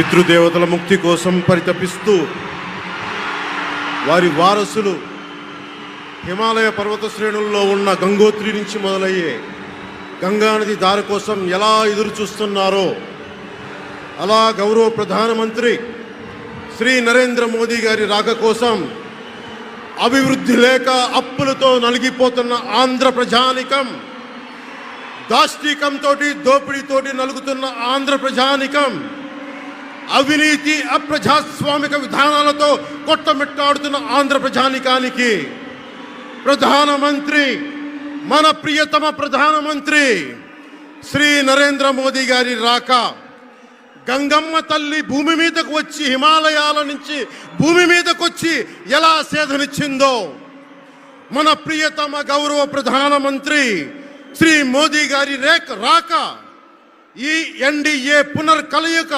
పితృదేవతల ముక్తి కోసం పరితపిస్తూ వారి వారసులు హిమాలయ పర్వత శ్రేణుల్లో ఉన్న గంగోత్రి నుంచి మొదలయ్యే గంగానది దారి కోసం ఎలా ఎదురు చూస్తున్నారో అలా గౌరవ ప్రధానమంత్రి శ్రీ నరేంద్ర మోదీ గారి రాక కోసం అభివృద్ధి లేక అప్పులతో నలిగిపోతున్న ఆంధ్ర ప్రజానికం, దాష్టీకంతో దోపిడీతోటి నలుగుతున్న ఆంధ్ర ప్రజానికం, అవినీతి అప్రజాస్వామిక విధానాలతో కొట్టమిట్టాడుతున్న ఆంధ్ర ప్రజానికానికి ప్రధానమంత్రి, మన ప్రియతమ ప్రధానమంత్రి శ్రీ నరేంద్ర మోదీ గారి రాక, గంగమ్మ తల్లి భూమి మీదకు వచ్చి హిమాలయాల నుంచి భూమి మీదకు వచ్చి ఎలా సేధనిచ్చిందో, మన ప్రియతమ గౌరవ ప్రధానమంత్రి శ్రీ మోదీ గారి రాక ఈ ఎన్డీఏ పునర్కలయిక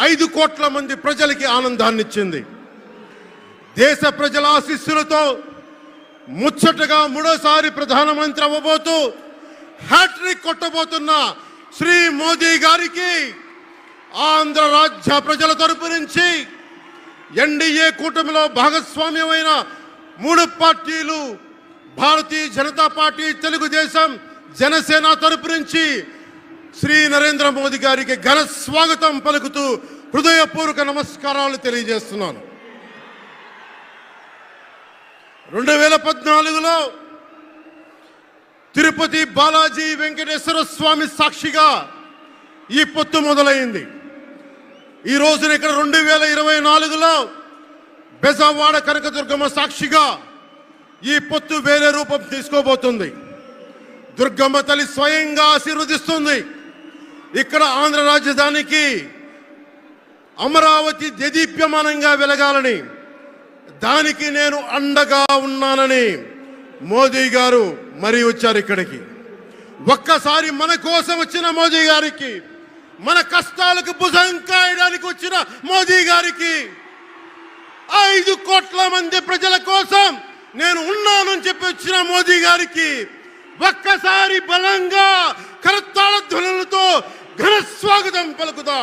5 కోట్ల మంది ప్రజలకి ఆనందాన్నిచ్చింది. దేశ ప్రజల ఆశీస్సులతో ముచ్చటగా 3వ ప్రధానమంత్రి అవ్వబోతూ హ్యాట్రిక్ కొట్టబోతున్న శ్రీ మోదీ గారికి ఆంధ్ర రాజ్య ప్రజల తరపు నుంచి, ఎన్డీఏ కూటమిలో భాగస్వామ్యమైన 3 పార్టీలు భారతీయ జనతా పార్టీ, తెలుగుదేశం, జనసేన తరపు నుంచి శ్రీ నరేంద్ర మోదీ గారికి ఘన స్వాగతం పలుకుతూ హృదయపూర్వక నమస్కారాలు తెలియజేస్తున్నాను. 2014లో తిరుపతి బాలాజీ వెంకటేశ్వర స్వామి సాక్షిగా ఈ పొత్తు మొదలైంది. ఈ రోజున ఇక్కడ 2024లో బెజవాడ కనకదుర్గమ్మ సాక్షిగా ఈ పొత్తు వేరే రూపం తీసుకోబోతుంది. దుర్గమ్మ తల్లి స్వయంగా ఆశీర్వదిస్తుంది. ఇక్కడ ఆంధ్ర రాజధానికి అమరావతి దేదీప్యమానంగా వెలగాలని, దానికి నేను అండగా ఉన్నానని మోదీ గారు మరీ వచ్చారు ఇక్కడికి. ఒక్కసారి మన కోసం వచ్చిన మోదీ గారికి, మన కష్టాలకు భుజం కాయడానికి వచ్చిన మోదీ గారికి, 5 కోట్ల మంది ప్రజల కోసం నేను ఉన్నానని చెప్పి వచ్చిన మోదీ గారికి ఒక్కసారి బలంగా కరతాళ ధ్వనులతో ఘన స్వాగతం పలుకుదాం.